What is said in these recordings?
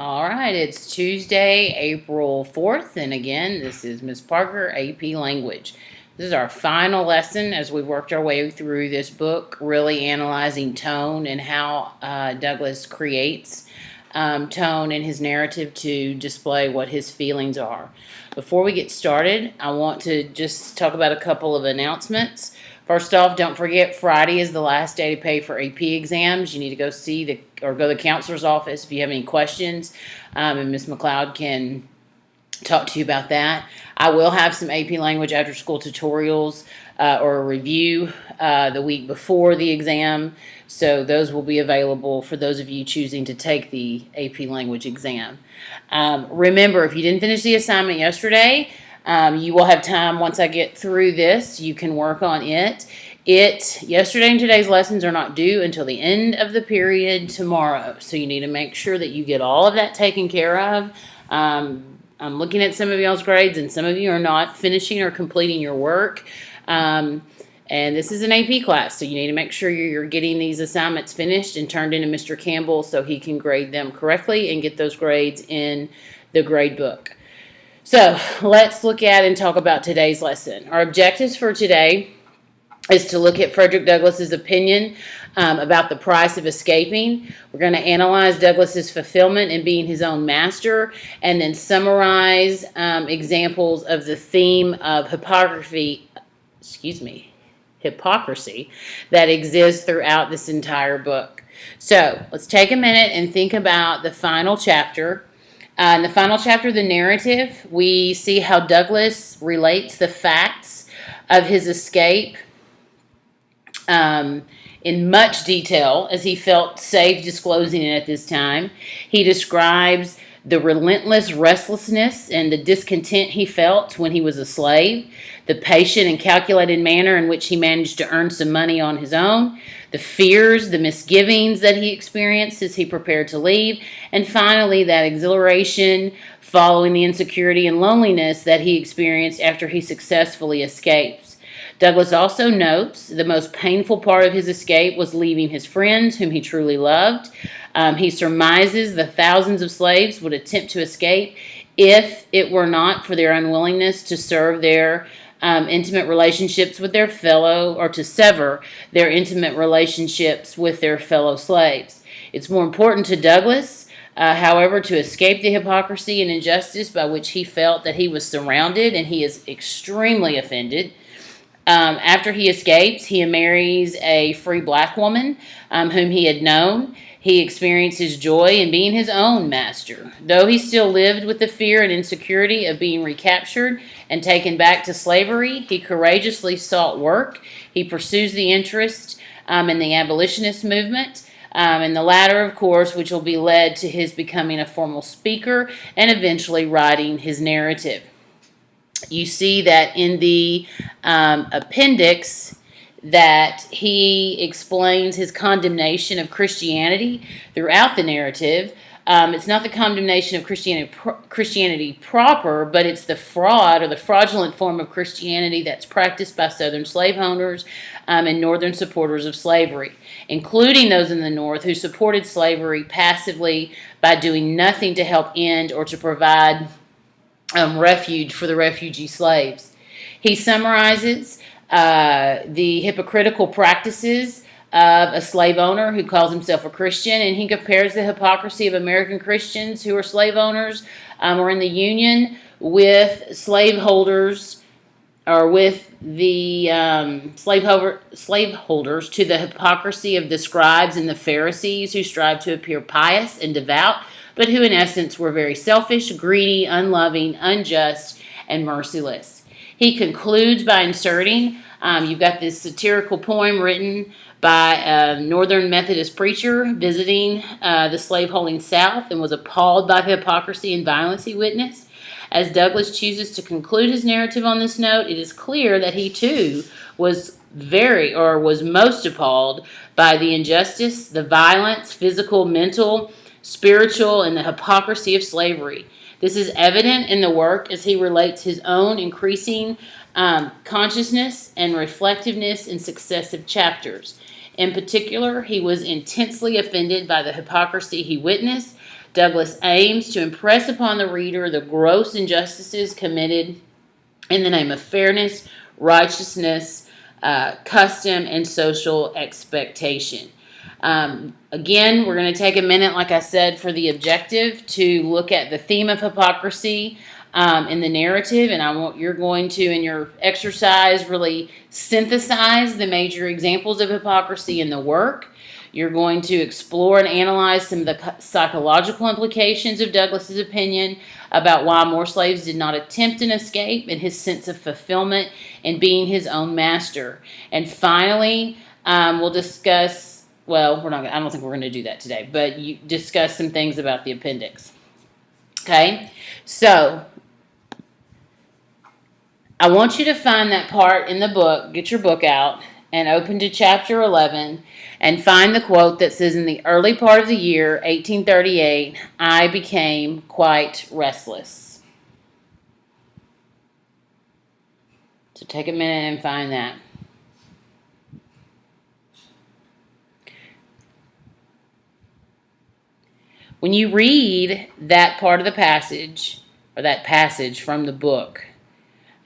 All right, it's Tuesday, April 4th, and again, this is Miss Parker, AP Language. This is our final lesson as we've worked our way through this book, really analyzing tone and how Douglas creates tone in his narrative to display what his feelings are. Before we get started, I want to just talk about a couple of announcements. First off, don't forget Friday is the last day to pay for AP exams. You need to go go to the counselor's office if you have any questions, and Ms. McLeod can talk to you about that. I will have some AP language after school tutorials or a review the week before the exam, so those will be available for those of you choosing to take the AP language exam. Remember, if you didn't finish the assignment yesterday, you will have time once I get through this. You can work on it. Yesterday and today's lessons are not due until the end of the period tomorrow. So you need to make sure that you get all of that taken care of. I'm looking at some of y'all's grades, and some of you are not finishing or completing your work. And this is an AP class, so you need to make sure you're getting these assignments finished and turned into Mr. Campbell so he can grade them correctly and get those grades in the grade book. So let's look at and talk about today's lesson. Our objectives for today is to look at Frederick Douglass's opinion about the price of escaping. We're going to analyze Douglass's fulfillment in being his own master, and then summarize examples of the theme of hypocrisy that exists throughout this entire book. So let's take a minute and think about the final chapter. In the final chapter of the narrative, we see how Douglass relates the facts of his escape in much detail, as he felt safe disclosing it at this time. He describes the relentless restlessness and the discontent he felt when he was a slave, the patient and calculated manner in which he managed to earn some money on his own, the fears, the misgivings that he experienced as he prepared to leave, and finally that exhilaration following the insecurity and loneliness that he experienced after he successfully escapes. Douglass also notes the most painful part of his escape was leaving his friends whom he truly loved. He surmises the thousands of slaves would attempt to escape if it were not for their unwillingness to serve their intimate relationships with their fellow, or to sever their intimate relationships with their fellow slaves. It's more important to Douglass, however, to escape the hypocrisy and injustice by which he felt that he was surrounded, and he is extremely offended. After he escapes, he marries a free black woman whom he had known. He experiences joy in being his own master. Though he still lived with the fear and insecurity of being recaptured and taken back to slavery, he courageously sought work. He pursues the interest in the abolitionist movement, and the latter, of course, which will be led to his becoming a formal speaker and eventually writing his narrative. You see that in the appendix that he explains his condemnation of Christianity throughout the narrative. It's not the condemnation of Christianity proper, but it's the fraud or the fraudulent form of Christianity that's practiced by Southern slaveholders and Northern supporters of slavery, including those in the North who supported slavery passively by doing nothing to help end or to provide refuge for the refugee slaves. He summarizes the hypocritical practices of a slave owner who calls himself a Christian, and he compares the hypocrisy of American Christians who are slave owners or in the Union with slaveholders, or with the slaveholders, to the hypocrisy of the scribes and the Pharisees who strive to appear pious and devout, but who in essence were very selfish, greedy, unloving, unjust, and merciless. He concludes by inserting, you've got this satirical poem written by a Northern Methodist preacher visiting the slaveholding South and was appalled by the hypocrisy and violence he witnessed. As Douglass chooses to conclude his narrative on this note, it is clear that he too was most appalled by the injustice, the violence, physical, mental, spiritual, and the hypocrisy of slavery. This is evident in the work as he relates his own increasing consciousness and reflectiveness in successive chapters. In particular, he was intensely offended by the hypocrisy he witnessed, Douglas aims to impress upon the reader the gross injustices committed in the name of fairness, righteousness, custom, and social expectation. Again, we're going to take a minute, like I said, for the objective to look at the theme of hypocrisy in the narrative, and you're going to, in your exercise, really synthesize the major examples of hypocrisy in the work. You're going to explore and analyze some of the psychological implications of Douglas's opinion about why more slaves did not attempt an escape and his sense of fulfillment in being his own master. And finally, we'll discuss. Well, I don't think we're going to do that today, but you discuss some things about the appendix. Okay, so I want you to find that part in the book, get your book out, and open to chapter 11, and find the quote that says, "In the early part of the year, 1838, I became quite restless." So take a minute and find that. When you read that part of the passage, or that passage from the book,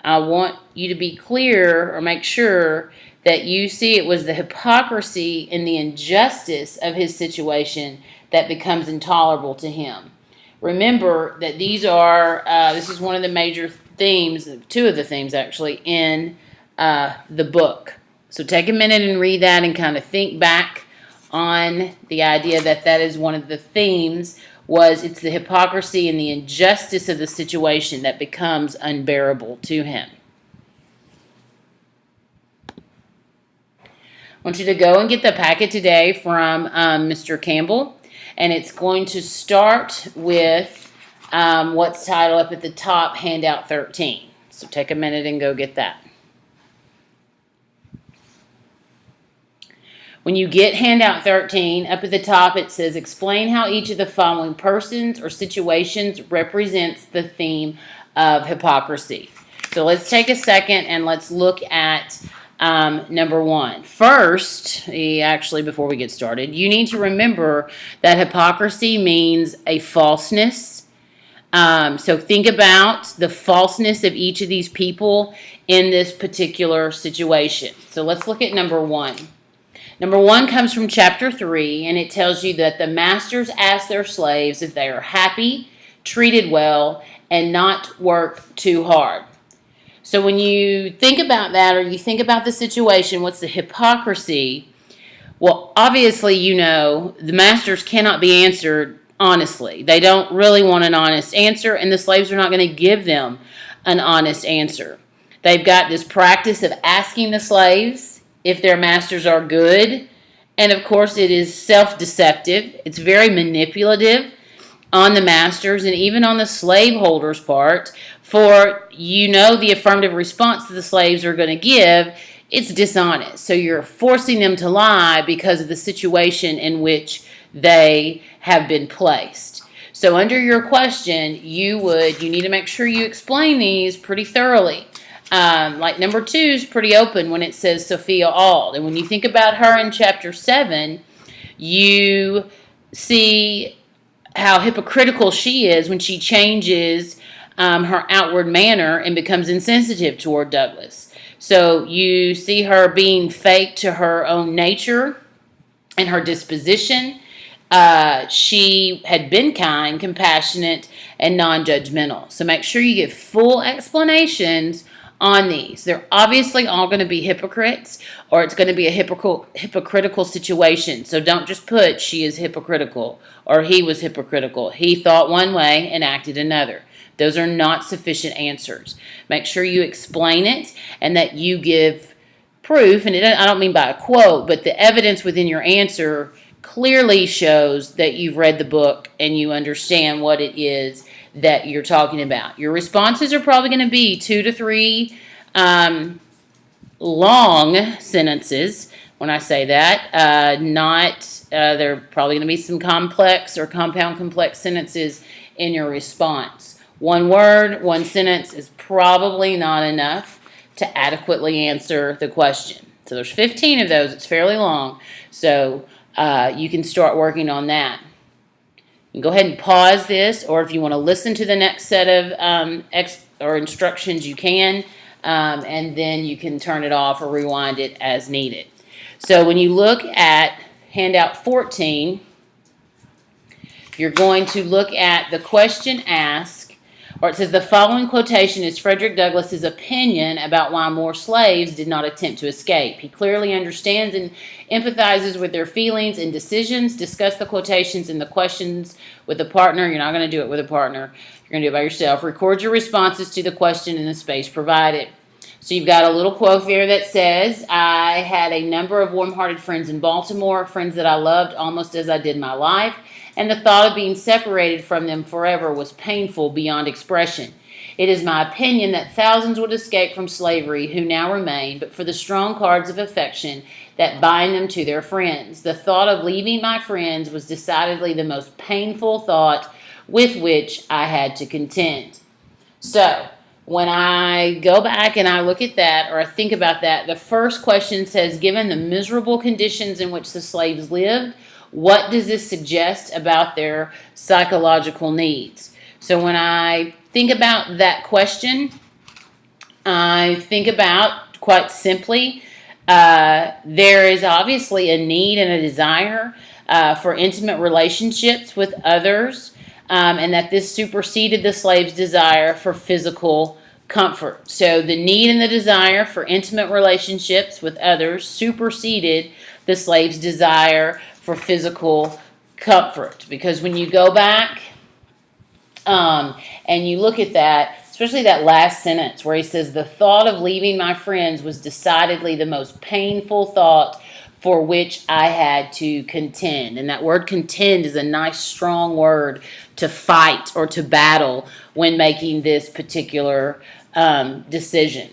I want you to be clear or make sure that you see it was the hypocrisy and the injustice of his situation that becomes intolerable to him. Remember that this is one of the major themes, two of the themes actually, in the book. So take a minute and read that and kind of think back on the idea that is one of the themes. It's the hypocrisy and the injustice of the situation that becomes unbearable to him. I want you to go and get the packet today from Mr. Campbell, and it's going to start with what's titled up at the top, Handout 13. So take a minute and go get that. When you get handout 13, up at the top it says, explain how each of the following persons or situations represents the theme of hypocrisy. So let's take a second and let's look at number one. First, before we get started, you need to remember that hypocrisy means a falseness. So think about the falseness of each of these people in this particular situation. So let's look at number one. Number one comes from chapter 3, and it tells you that the masters ask their slaves if they are happy, treated well, and not work too hard. So when you think about that, or you think about the situation, what's the hypocrisy? Well, obviously, the masters cannot be answered honestly. They don't really want an honest answer, and the slaves are not going to give them an honest answer. They've got this practice of asking the slaves if their masters are good. And of course, it is self-deceptive. It's very manipulative on the masters and even on the slaveholders' part. For the affirmative response that the slaves are going to give, it's dishonest. So you're forcing them to lie because of the situation in which they have been placed. So under your question, you need to make sure you explain these pretty thoroughly. Like number 2 is pretty open when it says Sophia Auld. And when you think about her in chapter 7, you see how hypocritical she is when she changes her outward manner and becomes insensitive toward Douglas. So you see her being fake to her own nature and her disposition. She had been kind, compassionate, and non-judgmental. So make sure you give full explanations on these. They're obviously all going to be hypocrites, or it's going to be a hypocritical situation. So don't just put she is hypocritical or he was hypocritical. He thought one way and acted another. Those are not sufficient answers. Make sure you explain it and that you give proof, and I don't mean by a quote, but the evidence within your answer clearly shows that you've read the book and you understand what it is that you're talking about. Your responses are probably going to be 2 to 3 long sentences. When I say that, there are probably going to be some complex or compound complex sentences in your response. One word, one sentence is probably not enough to adequately answer the question. So there's 15 of those. It's fairly long. So you can start working on that. You can go ahead and pause this, or if you want to listen to the next set of instructions, you can, and then you can turn it off or rewind it as needed. So when you look at handout 14, you're going to look at the question asked, or it says the following quotation is Frederick Douglass's opinion about why more slaves did not attempt to escape. He clearly understands and empathizes with their feelings and decisions. Discuss the quotations and the questions with a partner. You're not going to do it with a partner. You're going to do it by yourself. Record your responses to the question in the space provided. So you've got a little quote there that says, I had a number of warm-hearted friends in Baltimore, friends that I loved almost as I did my life, and the thought of being separated from them forever was painful beyond expression. It is my opinion that thousands would escape from slavery who now remain, but for the strong cords of affection that bind them to their friends. The thought of leaving my friends was decidedly the most painful thought with which I had to contend. So, when I go back and I look at that, or I think about that, the first question says, given the miserable conditions in which the slaves lived, what does this suggest about their psychological needs? So when I think about that question, I think about, quite simply, there is obviously a need and a desire for intimate relationships with others, and that this superseded the slave's desire for physical comfort. So the need and the desire for intimate relationships with others superseded the slave's desire for physical comfort. Because when you go back and you look at that, especially that last sentence where he says, the thought of leaving my friends was decidedly the most painful thought for which I had to contend. And that word contend is a nice strong word to fight or to battle when making this particular decision.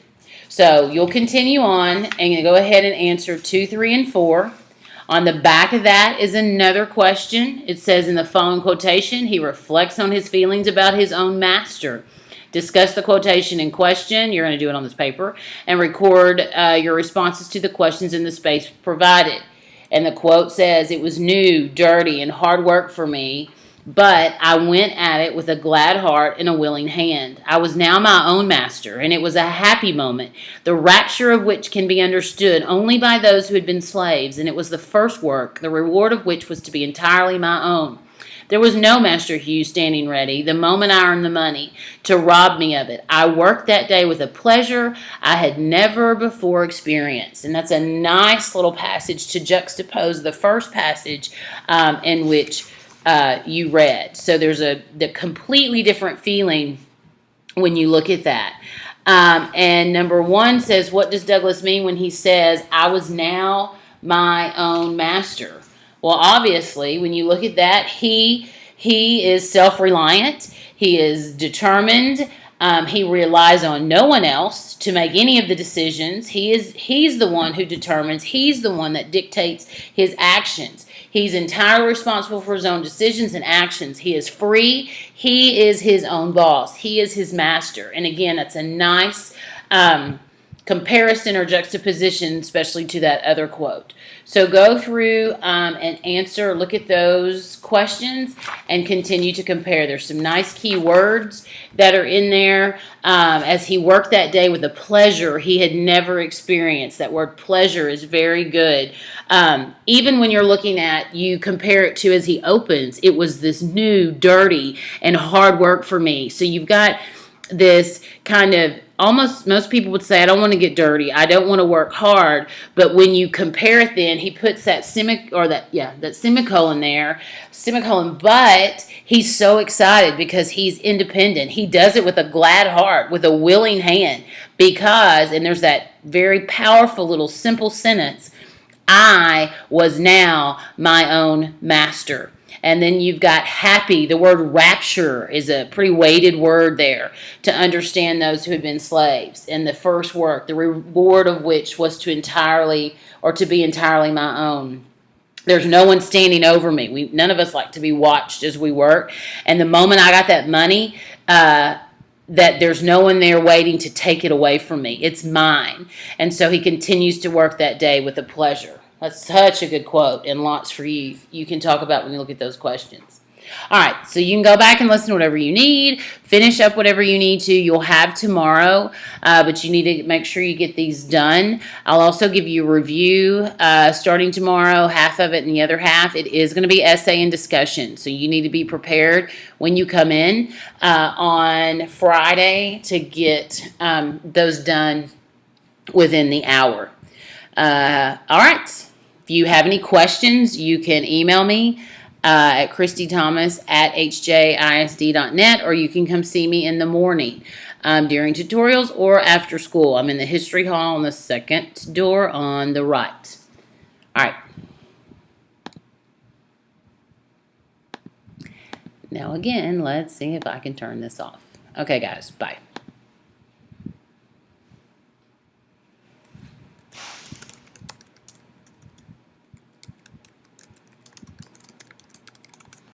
So you'll continue on and you go ahead and answer 2, 3, and 4. On the back of that is another question. It says in the following quotation, he reflects on his feelings about his own master. Discuss the quotation in question. You're going to do it on this paper. And record your responses to the questions in the space provided. And the quote says, it was new, dirty, and hard work for me, but I went at it with a glad heart and a willing hand. I was now my own master, and it was a happy moment, the rapture of which can be understood only by those who had been slaves, and it was the first work, the reward of which was to be entirely my own. There was no Master Hugh standing ready, the moment I earned the money, to rob me of it. I worked that day with a pleasure I had never before experienced. And that's a nice little passage to juxtapose the first passage in which you read. So there's the completely different feeling when you look at that. And number 1 says, what does Douglass mean when he says, I was now my own master? Well, obviously, when you look at that, he is self-reliant. He is determined. He relies on no one else to make any of the decisions. He's the one who determines. He's the one that dictates his actions. He's entirely responsible for his own decisions and actions. He is free. He is his own boss. He is his master. And again, that's a nice comparison or juxtaposition, especially to that other quote. So go through and answer, look at those questions and continue to compare. There's some nice key words that are in there. As he worked that day with a pleasure he had never experienced. That word pleasure is very good. Even when you're looking at, you compare it to as he opens, it was this new, dirty, and hard work for me. So you've got this kind of, almost most people would say, I don't want to get dirty, I don't want to work hard, but when you compare it, then he puts that semicolon there, but he's so excited because he's independent. He does it with a glad heart, with a willing hand, because, and there's that very powerful little simple sentence, I was now my own master. And then you've got happy. The word rapture is a pretty weighted word there to understand those who had been slaves. And the first work, the reward of which was to be entirely my own. There's no one standing over me. None of us like to be watched as we work. And the moment I got that money, that there's no one there waiting to take it away from me. It's mine. And so he continues to work that day with a pleasure. That's such a good quote, and lots for you can talk about when you look at those questions. All right, so you can go back and listen to whatever you need, finish up whatever you need to. You'll have tomorrow, but you need to make sure you get these done. I'll also give you a review starting tomorrow, half of it and the other half. It is going to be essay and discussion, so you need to be prepared when you come in on Friday to get those done within the hour. All right. If you have any questions, you can email me at christythomas@hjisd.net, or you can come see me in the morning during tutorials or after school. I'm in the history hall on the second door on the right. All right. Now again, let's see if I can turn this off. Okay, guys, bye.